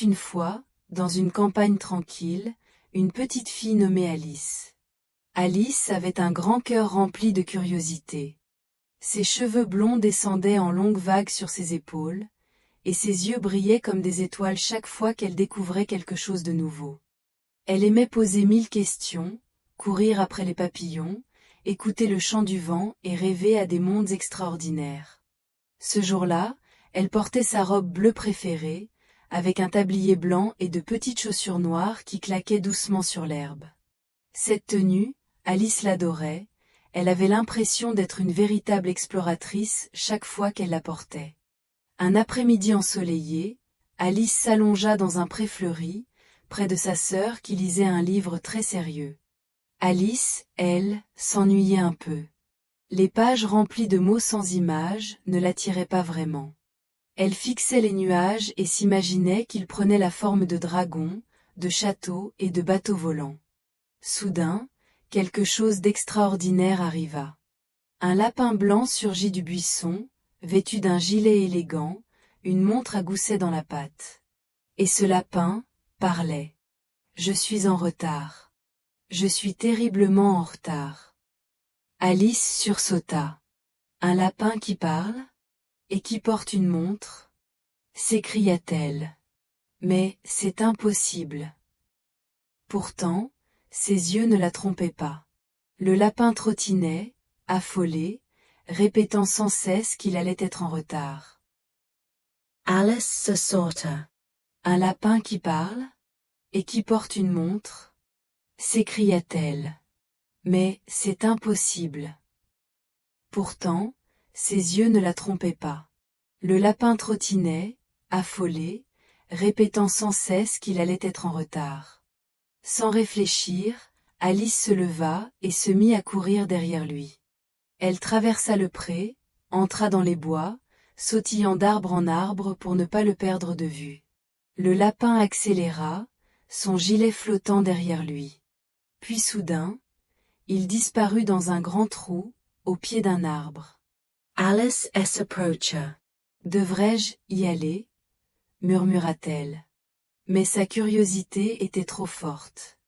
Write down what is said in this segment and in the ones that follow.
une fois, dans une campagne tranquille, une petite fille nommée Alice. Alice avait un grand cœur rempli de curiosité. Ses cheveux blonds descendaient en longues vagues sur ses épaules, et ses yeux brillaient comme des étoiles chaque fois qu'elle découvrait quelque chose de nouveau. Elle aimait poser 1000 questions, courir après les papillons, écouter le chant du vent et rêver à des mondes extraordinaires. Ce jour-là, elle portait sa robe bleue préférée, avec un tablier blanc et de petites chaussures noires qui claquaient doucement sur l'herbe. Cette tenue, Alice l'adorait, elle avait l'impression d'être une véritable exploratrice chaque fois qu'elle la portait. Un après-midi ensoleillé, Alice s'allongea dans un pré fleuri, près de sa sœur qui lisait un livre très sérieux. Alice, elle, s'ennuyait un peu. Les pages remplies de mots sans images ne l'attiraient pas vraiment. Elle fixait les nuages et s'imaginait qu'ils prenaient la forme de dragons, de châteaux et de bateaux volants. Soudain, quelque chose d'extraordinaire arriva. Un lapin blanc surgit du buisson, vêtu d'un gilet élégant, une montre à gousset dans la patte. Et ce lapin parlait. « Je suis en retard. Je suis terriblement en retard. » Alice sursauta. « Un lapin qui parle? Et qui porte une montre ?» s'écria-t-elle. « Mais c'est impossible. » Pourtant, ses yeux ne la trompaient pas. Le lapin trottinait, affolé, répétant sans cesse qu'il allait être en retard. Alice sursauta. « Un lapin qui parle? Et qui porte une montre? » s'écria-t-elle. « Mais c'est impossible. » Pourtant, ses yeux ne la trompaient pas. Le lapin trottinait, affolé, répétant sans cesse qu'il allait être en retard. Sans réfléchir, Alice se leva et se mit à courir derrière lui. Elle traversa le pré, entra dans les bois, sautillant d'arbre en arbre pour ne pas le perdre de vue. Le lapin accéléra, son gilet flottant derrière lui. Puis soudain, il disparut dans un grand trou, au pied d'un arbre. Alice s'approcha. « Devrais-je y aller ?» murmura-t-elle. Mais sa curiosité était trop forte.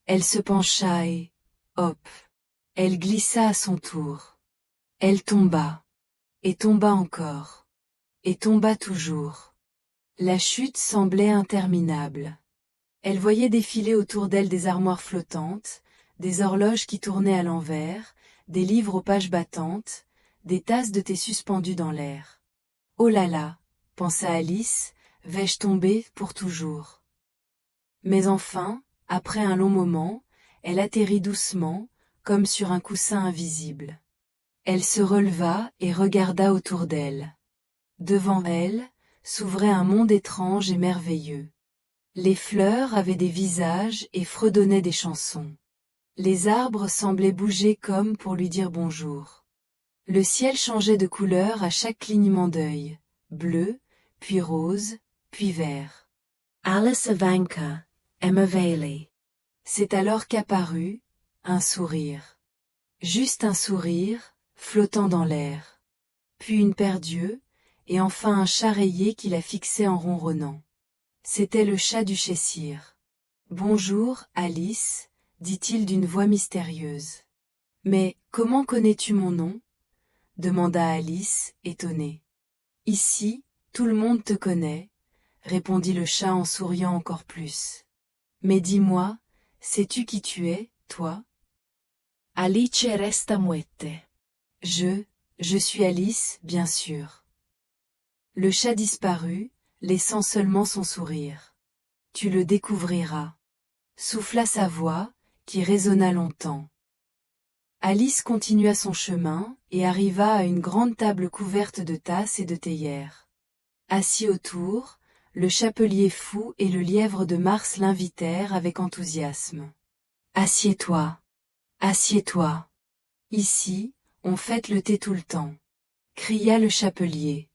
Elle se pencha et, hop, elle glissa à son tour. Elle tomba, et tomba encore, et tomba toujours. La chute semblait interminable. Elle voyait défiler autour d'elle des armoires flottantes, des horloges qui tournaient à l'envers, des livres aux pages battantes, des tasses de thé suspendues dans l'air. « Oh là là !» pensa Alice, « vais-je tomber pour toujours ?» Mais enfin, après un long moment, elle atterrit doucement, comme sur un coussin invisible. Elle se releva et regarda autour d'elle. Devant elle, s'ouvrait un monde étrange et merveilleux. Les fleurs avaient des visages et fredonnaient des chansons. Les arbres semblaient bouger comme pour lui dire bonjour. Le ciel changeait de couleur à chaque clignement d'œil, bleu, puis rose, puis vert. Alice Ivanka, Emma Bailey. C'est alors qu'apparut un sourire. Juste un sourire, flottant dans l'air. Puis une paire d'yeux, et enfin un chat rayé qui la fixait en ronronnant. C'était le chat du Cheshire. « Bonjour, Alice, » dit-il d'une voix mystérieuse. « Mais comment connais-tu mon nom ?» demanda Alice, étonnée. « Ici, tout le monde te connaît, » répondit le chat en souriant encore plus. « Mais dis-moi, sais-tu qui tu es, toi ?» Alice resta muette. « Je suis Alice, bien sûr. » Le chat disparut, laissant seulement son sourire. « Tu le découvriras. » souffla sa voix, qui résonna longtemps. Alice continua son chemin, et arriva à une grande table couverte de tasses et de théières. Assis autour, le chapelier fou et le lièvre de Mars l'invitèrent avec enthousiasme. « Assieds-toi. Assieds-toi. Ici, on fête le thé tout le temps. » cria le chapelier.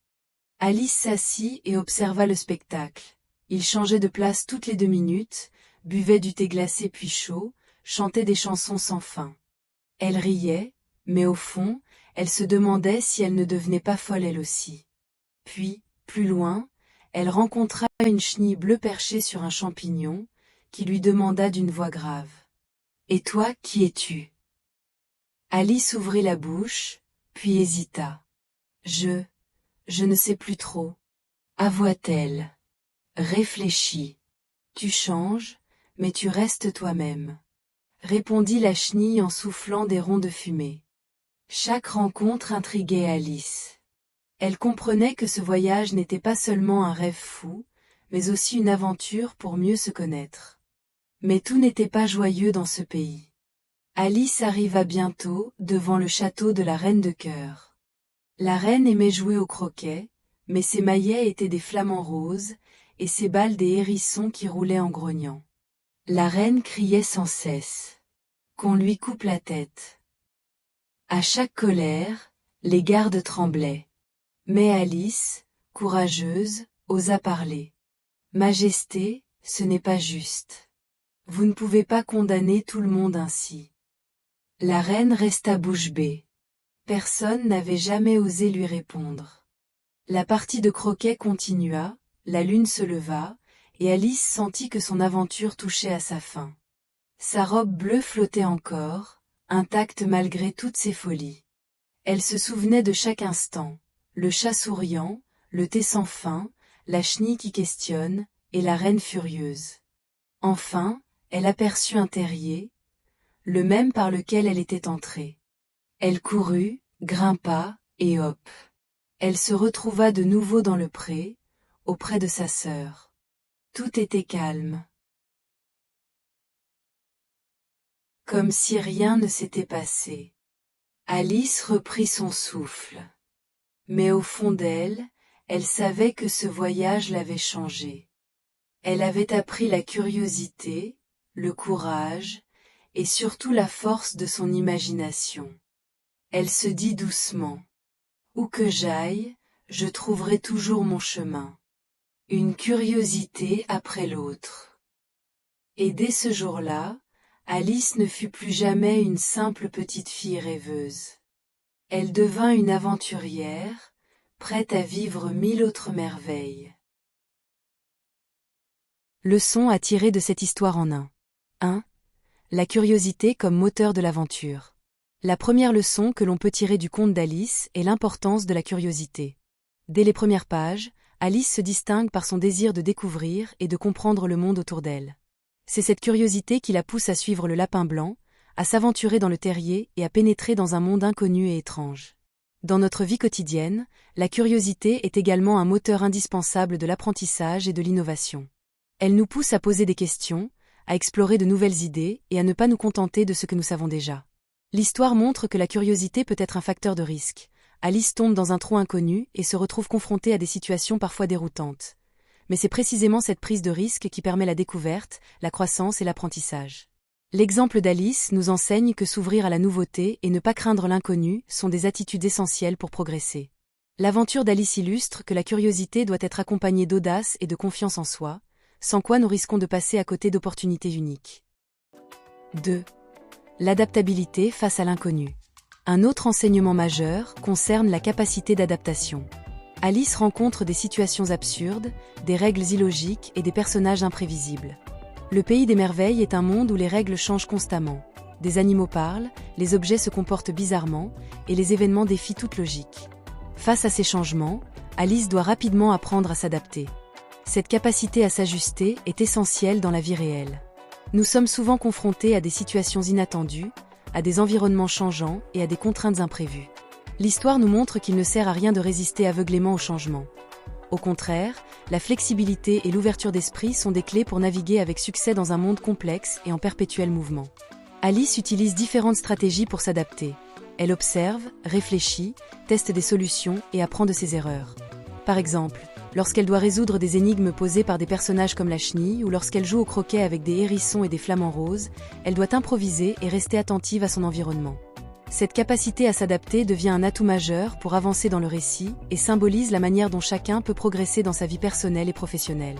Alice s'assit et observa le spectacle. Il changeait de place toutes les 2 minutes, buvait du thé glacé puis chaud, chantait des chansons sans fin. Elle riait, mais au fond, elle se demandait si elle ne devenait pas folle elle aussi. Puis, plus loin, elle rencontra une chenille bleue perchée sur un champignon, qui lui demanda d'une voix grave. « Et toi, qui es-tu » Alice ouvrit la bouche, puis hésita. « Je ne sais plus trop. » Avoua-t-elle. « Réfléchis. Tu changes, mais tu restes toi-même. » Répondit la chenille en soufflant des ronds de fumée. Chaque rencontre intriguait Alice. Elle comprenait que ce voyage n'était pas seulement un rêve fou, mais aussi une aventure pour mieux se connaître. Mais tout n'était pas joyeux dans ce pays. Alice arriva bientôt devant le château de la Reine de Cœur. La reine aimait jouer au croquet, mais ses maillets étaient des flamants roses, et ses balles des hérissons qui roulaient en grognant. La reine criait sans cesse. Qu'on lui coupe la tête. À chaque colère, les gardes tremblaient. Mais Alice, courageuse, osa parler. « Majesté, ce n'est pas juste. Vous ne pouvez pas condamner tout le monde ainsi. » La reine resta bouche bée. Personne n'avait jamais osé lui répondre. La partie de croquet continua, la lune se leva, et Alice sentit que son aventure touchait à sa fin. Sa robe bleue flottait encore, intacte malgré toutes ses folies. Elle se souvenait de chaque instant, le chat souriant, le thé sans fin, la chenille qui questionne, et la reine furieuse. Enfin, elle aperçut un terrier, le même par lequel elle était entrée. Elle courut, grimpa, et hop. Elle se retrouva de nouveau dans le pré, auprès de sa sœur. Tout était calme. Comme si rien ne s'était passé. Alice reprit son souffle. Mais au fond d'elle, elle savait que ce voyage l'avait changée. Elle avait appris la curiosité, le courage, et surtout la force de son imagination. Elle se dit doucement. Où que j'aille, je trouverai toujours mon chemin. Une curiosité après l'autre. Et dès ce jour-là, Alice ne fut plus jamais une simple petite fille rêveuse. Elle devint une aventurière, prête à vivre 1000 autres merveilles. Leçon à tirer de cette histoire en un. 1. La curiosité comme moteur de l'aventure. La première leçon que l'on peut tirer du conte d'Alice est l'importance de la curiosité. Dès les premières pages, Alice se distingue par son désir de découvrir et de comprendre le monde autour d'elle. C'est cette curiosité qui la pousse à suivre le lapin blanc, à s'aventurer dans le terrier et à pénétrer dans un monde inconnu et étrange. Dans notre vie quotidienne, la curiosité est également un moteur indispensable de l'apprentissage et de l'innovation. Elle nous pousse à poser des questions, à explorer de nouvelles idées et à ne pas nous contenter de ce que nous savons déjà. L'histoire montre que la curiosité peut être un facteur de risque. Alice tombe dans un trou inconnu et se retrouve confrontée à des situations parfois déroutantes. Mais c'est précisément cette prise de risque qui permet la découverte, la croissance et l'apprentissage. L'exemple d'Alice nous enseigne que s'ouvrir à la nouveauté et ne pas craindre l'inconnu sont des attitudes essentielles pour progresser. L'aventure d'Alice illustre que la curiosité doit être accompagnée d'audace et de confiance en soi, sans quoi nous risquons de passer à côté d'opportunités uniques. 2. L'adaptabilité face à l'inconnu. Un autre enseignement majeur concerne la capacité d'adaptation. Alice rencontre des situations absurdes, des règles illogiques et des personnages imprévisibles. Le pays des merveilles est un monde où les règles changent constamment. Des animaux parlent, les objets se comportent bizarrement, et les événements défient toute logique. Face à ces changements, Alice doit rapidement apprendre à s'adapter. Cette capacité à s'ajuster est essentielle dans la vie réelle. Nous sommes souvent confrontés à des situations inattendues, à des environnements changeants et à des contraintes imprévues. L'histoire nous montre qu'il ne sert à rien de résister aveuglément au changement. Au contraire, la flexibilité et l'ouverture d'esprit sont des clés pour naviguer avec succès dans un monde complexe et en perpétuel mouvement. Alice utilise différentes stratégies pour s'adapter. Elle observe, réfléchit, teste des solutions et apprend de ses erreurs. Par exemple, lorsqu'elle doit résoudre des énigmes posées par des personnages comme la chenille ou lorsqu'elle joue au croquet avec des hérissons et des flamants roses, elle doit improviser et rester attentive à son environnement. Cette capacité à s'adapter devient un atout majeur pour avancer dans le récit et symbolise la manière dont chacun peut progresser dans sa vie personnelle et professionnelle.